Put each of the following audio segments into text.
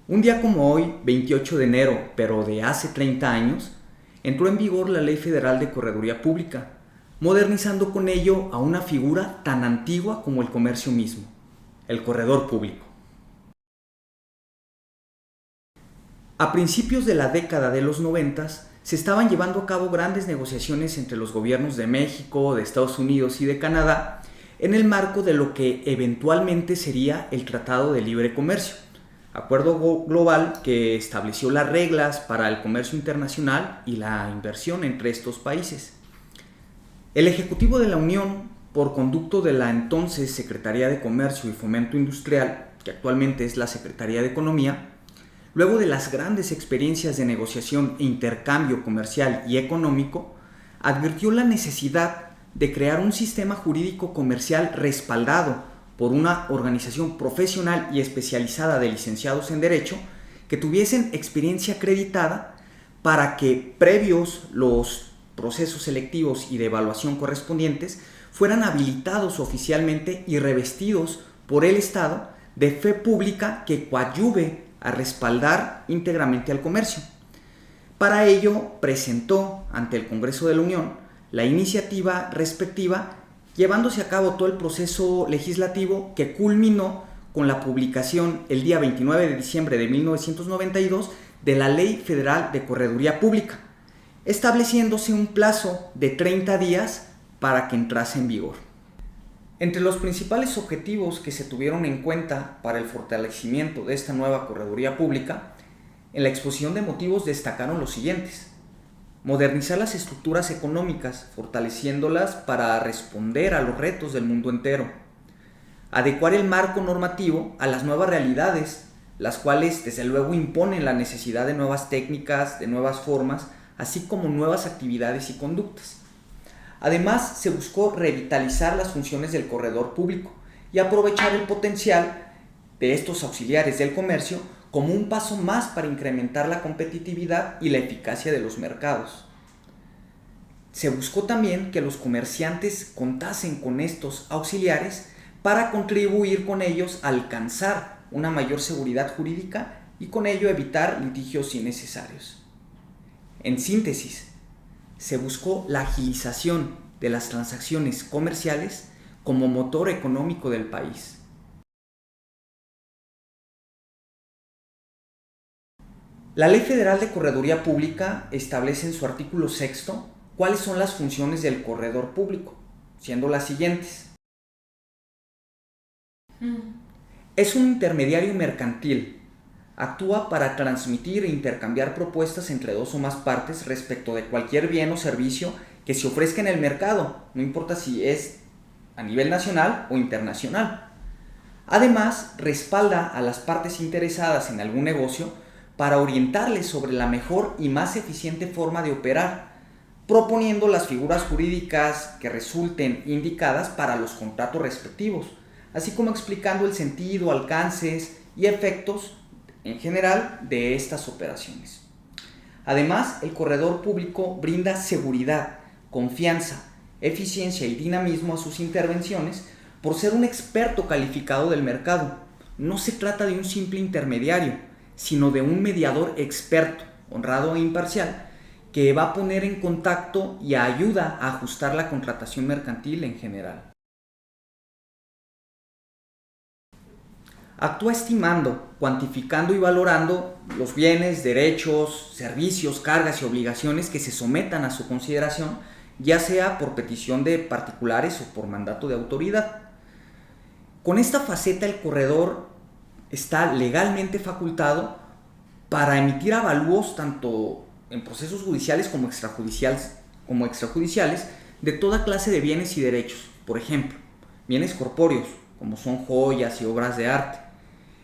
Un día como hoy, 28 de enero, pero de hace 30 años, entró en vigor la Ley Federal de Correduría Pública, modernizando con ello a una figura tan antigua como el comercio mismo, el corredor público. A principios de la década de los 90 se estaban llevando a cabo grandes negociaciones entre los gobiernos de México, de Estados Unidos y de Canadá en el marco de lo que eventualmente sería el Tratado de Libre Comercio, acuerdo global que estableció las reglas para el comercio internacional y la inversión entre estos países. El Ejecutivo de la Unión, por conducto de la entonces Secretaría de Comercio y Fomento Industrial, que actualmente es la Secretaría de Economía, luego de las grandes experiencias de negociación e intercambio comercial y económico, advirtió la necesidad de crear un sistema jurídico comercial respaldado por una organización profesional y especializada de licenciados en Derecho que tuviesen experiencia acreditada para que, previos los procesos selectivos y de evaluación correspondientes, fueran habilitados oficialmente y revestidos por el Estado de fe pública que coadyuve a respaldar íntegramente al comercio. Para ello, presentó ante el Congreso de la Unión la iniciativa respectiva, llevándose a cabo todo el proceso legislativo que culminó con la publicación el día 29 de diciembre de 1992 de la Ley Federal de Correduría Pública, estableciéndose un plazo de 30 días para que entrase en vigor. Entre los principales objetivos que se tuvieron en cuenta para el fortalecimiento de esta nueva correduría pública, en la exposición de motivos destacaron los siguientes: modernizar las estructuras económicas, fortaleciéndolas para responder a los retos del mundo entero; adecuar el marco normativo a las nuevas realidades, las cuales desde luego imponen la necesidad de nuevas técnicas, de nuevas formas, así como nuevas actividades y conductas. Además, se buscó revitalizar las funciones del corredor público y aprovechar el potencial de estos auxiliares del comercio como un paso más para incrementar la competitividad y la eficacia de los mercados. Se buscó también que los comerciantes contasen con estos auxiliares para contribuir con ellos a alcanzar una mayor seguridad jurídica y con ello evitar litigios innecesarios. En síntesis, se buscó la agilización de las transacciones comerciales como motor económico del país. La Ley Federal de Correduría Pública establece en su artículo 6 cuáles son las funciones del corredor público, siendo las siguientes. Es un intermediario mercantil. Actúa para transmitir e intercambiar propuestas entre dos o más partes respecto de cualquier bien o servicio que se ofrezca en el mercado, no importa si es a nivel nacional o internacional. Además, respalda a las partes interesadas en algún negocio para orientarles sobre la mejor y más eficiente forma de operar, proponiendo las figuras jurídicas que resulten indicadas para los contratos respectivos, así como explicando el sentido, alcances y efectos en general de estas operaciones. Además, el corredor público brinda seguridad, confianza, eficiencia y dinamismo a sus intervenciones por ser un experto calificado del mercado. No se trata de un simple intermediario, sino de un mediador experto, honrado e imparcial, que va a poner en contacto y ayuda a ajustar la contratación mercantil en general. Actúa estimando, cuantificando y valorando los bienes, derechos, servicios, cargas y obligaciones que se sometan a su consideración, ya sea por petición de particulares o por mandato de autoridad. Con esta faceta, el corredor está legalmente facultado para emitir avalúos tanto en procesos judiciales como extrajudiciales de toda clase de bienes y derechos. Por ejemplo, bienes corpóreos, como son joyas y obras de arte;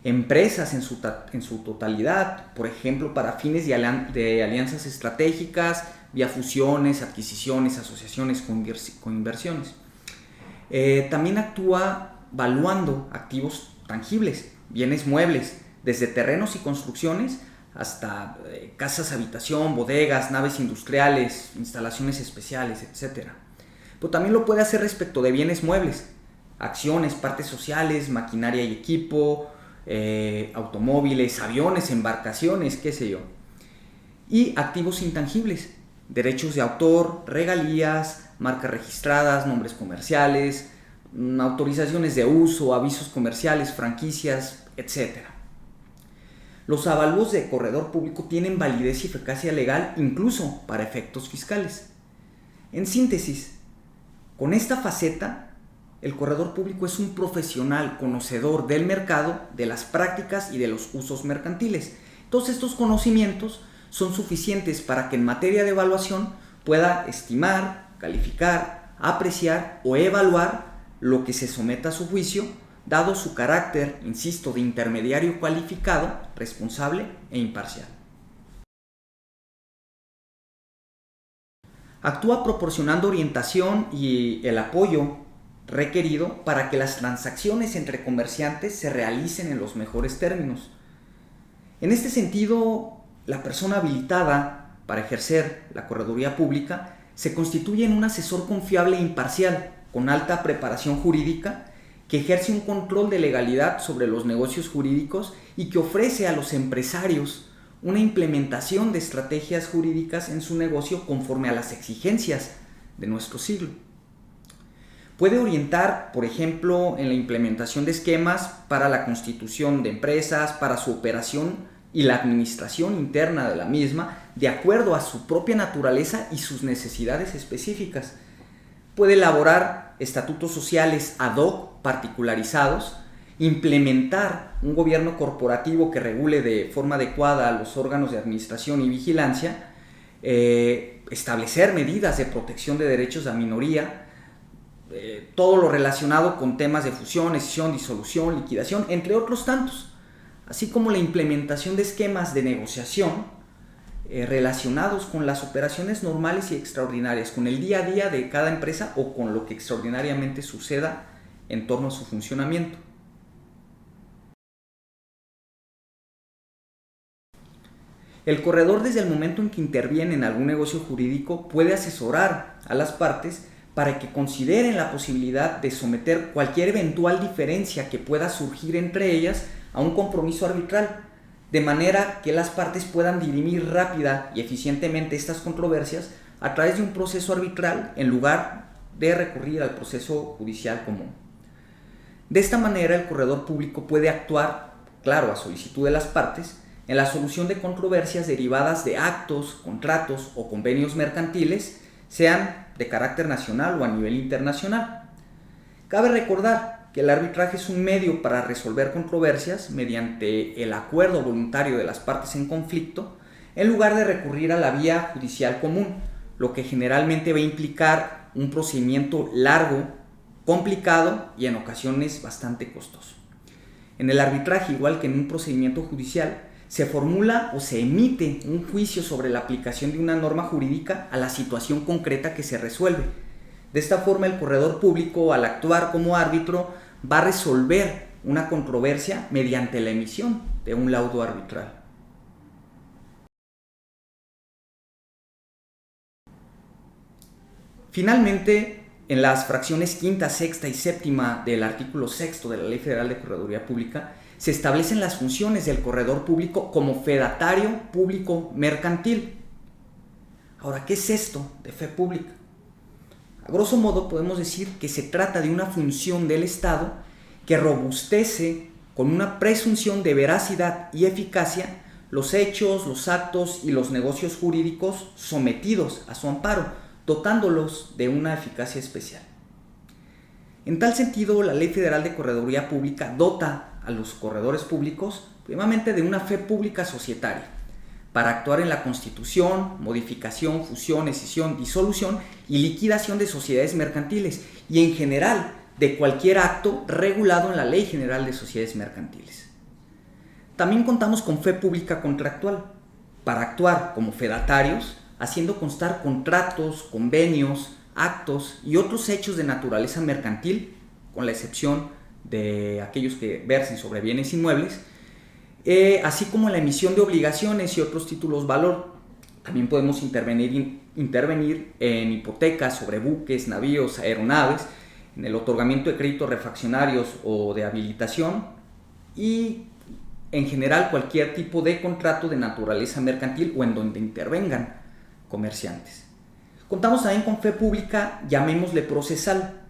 empresas en su totalidad, por ejemplo, para fines de alianzas estratégicas, vía fusiones, adquisiciones, asociaciones con inversiones. También actúa valuando activos tangibles, bienes muebles, desde terrenos y construcciones hasta casas habitación, bodegas, naves industriales, instalaciones especiales, etc. Pero también lo puede hacer respecto de bienes muebles, acciones, partes sociales, maquinaria y equipo, automóviles, aviones, embarcaciones, qué sé yo. Y activos intangibles, derechos de autor, regalías, marcas registradas, nombres comerciales, autorizaciones de uso, avisos comerciales, franquicias, etc. Los avalúos de corredor público tienen validez y eficacia legal incluso para efectos fiscales. En síntesis, con esta faceta, el corredor público es un profesional conocedor del mercado, de las prácticas y de los usos mercantiles. Todos estos conocimientos son suficientes para que en materia de evaluación pueda estimar, calificar, apreciar o evaluar lo que se someta a su juicio, dado su carácter, insisto, de intermediario cualificado, responsable e imparcial. Actúa proporcionando orientación y el apoyo requerido para que las transacciones entre comerciantes se realicen en los mejores términos. En este sentido, la persona habilitada para ejercer la correduría pública se constituye en un asesor confiable e imparcial, con alta preparación jurídica, que ejerce un control de legalidad sobre los negocios jurídicos y que ofrece a los empresarios una implementación de estrategias jurídicas en su negocio conforme a las exigencias de nuestro siglo. Puede orientar, por ejemplo, en la implementación de esquemas para la constitución de empresas, para su operación y la administración interna de la misma, de acuerdo a su propia naturaleza y sus necesidades específicas. Puede elaborar estatutos sociales ad hoc particularizados, implementar un gobierno corporativo que regule de forma adecuada a los órganos de administración y vigilancia, establecer medidas de protección de derechos de minoría, todo lo relacionado con temas de fusión, escisión, disolución, liquidación, entre otros tantos, así como la implementación de esquemas de negociación relacionados con las operaciones normales y extraordinarias, con el día a día de cada empresa o con lo que extraordinariamente suceda en torno a su funcionamiento. El corredor, desde el momento en que interviene en algún negocio jurídico, puede asesorar a las partes para que consideren la posibilidad de someter cualquier eventual diferencia que pueda surgir entre ellas a un compromiso arbitral, de manera que las partes puedan dirimir rápida y eficientemente estas controversias a través de un proceso arbitral en lugar de recurrir al proceso judicial común. De esta manera, el corredor público puede actuar, claro, a solicitud de las partes, en la solución de controversias derivadas de actos, contratos o convenios mercantiles, sean de carácter nacional o a nivel internacional. Cabe recordar que el arbitraje es un medio para resolver controversias mediante el acuerdo voluntario de las partes en conflicto, en lugar de recurrir a la vía judicial común, lo que generalmente va a implicar un procedimiento largo, complicado y en ocasiones bastante costoso. En el arbitraje, igual que en un procedimiento judicial, se formula o se emite un juicio sobre la aplicación de una norma jurídica a la situación concreta que se resuelve. De esta forma, el corredor público, al actuar como árbitro, va a resolver una controversia mediante la emisión de un laudo arbitral. Finalmente, en las fracciones quinta, sexta y séptima del artículo 6 de la Ley Federal de Correduría Pública, se establecen las funciones del corredor público como fedatario público mercantil. Ahora, ¿qué es esto de fe pública? A grosso modo podemos decir que se trata de una función del Estado que robustece con una presunción de veracidad y eficacia los hechos, los actos y los negocios jurídicos sometidos a su amparo, dotándolos de una eficacia especial. En tal sentido, la Ley Federal de Correduría Pública dota a los corredores públicos primeramente de una fe pública societaria para actuar en la constitución, modificación, fusión, escisión, disolución y liquidación de sociedades mercantiles y en general de cualquier acto regulado en la Ley General de Sociedades Mercantiles. También contamos con fe pública contractual para actuar como fedatarios, haciendo constar contratos, convenios, actos y otros hechos de naturaleza mercantil, con la excepción de aquellos que versen sobre bienes inmuebles, así como la emisión de obligaciones y otros títulos valor. También podemos intervenir en hipotecas sobre buques, navíos, aeronaves, en el otorgamiento de créditos refaccionarios o de habilitación y en general cualquier tipo de contrato de naturaleza mercantil o en donde intervengan comerciantes. Contamos también con fe pública, llamémosle procesal.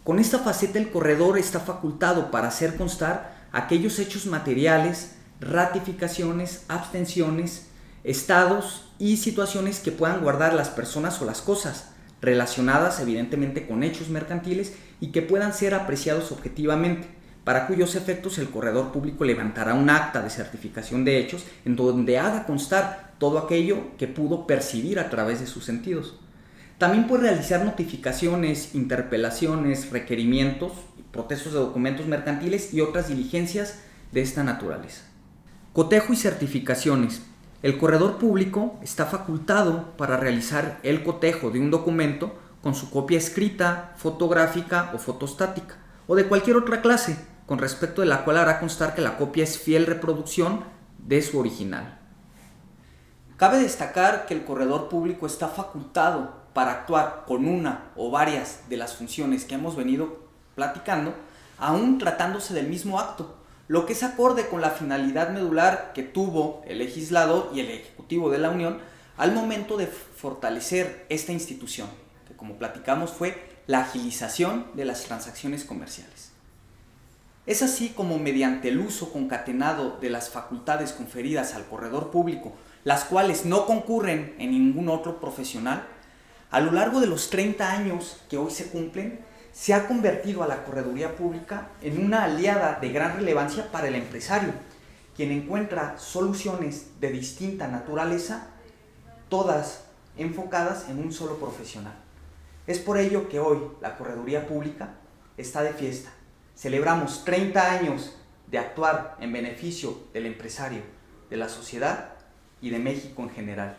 Con esta faceta el corredor está facultado para hacer constar aquellos hechos materiales, ratificaciones, abstenciones, estados y situaciones que puedan guardar las personas o las cosas relacionadas evidentemente con hechos mercantiles y que puedan ser apreciados objetivamente, para cuyos efectos el corredor público levantará un acta de certificación de hechos en donde haga constar todo aquello que pudo percibir a través de sus sentidos. También puede realizar notificaciones, interpelaciones, requerimientos, protestos de documentos mercantiles y otras diligencias de esta naturaleza. Cotejo y certificaciones. El corredor público está facultado para realizar el cotejo de un documento con su copia escrita, fotográfica o fotostática, o de cualquier otra clase, con respecto de la cual hará constar que la copia es fiel reproducción de su original. Cabe destacar que el corredor público está facultado para actuar con una o varias de las funciones que hemos venido platicando, aún tratándose del mismo acto, lo que es acorde con la finalidad medular que tuvo el legislador y el ejecutivo de la Unión al momento de fortalecer esta institución, que como platicamos fue la agilización de las transacciones comerciales. Es así como mediante el uso concatenado de las facultades conferidas al corredor público, las cuales no concurren en ningún otro profesional, a lo largo de los 30 años que hoy se cumplen, se ha convertido a la correduría pública en una aliada de gran relevancia para el empresario, quien encuentra soluciones de distinta naturaleza, todas enfocadas en un solo profesional. Es por ello que hoy la correduría pública está de fiesta. Celebramos 30 años de actuar en beneficio del empresario, de la sociedad y de México en general.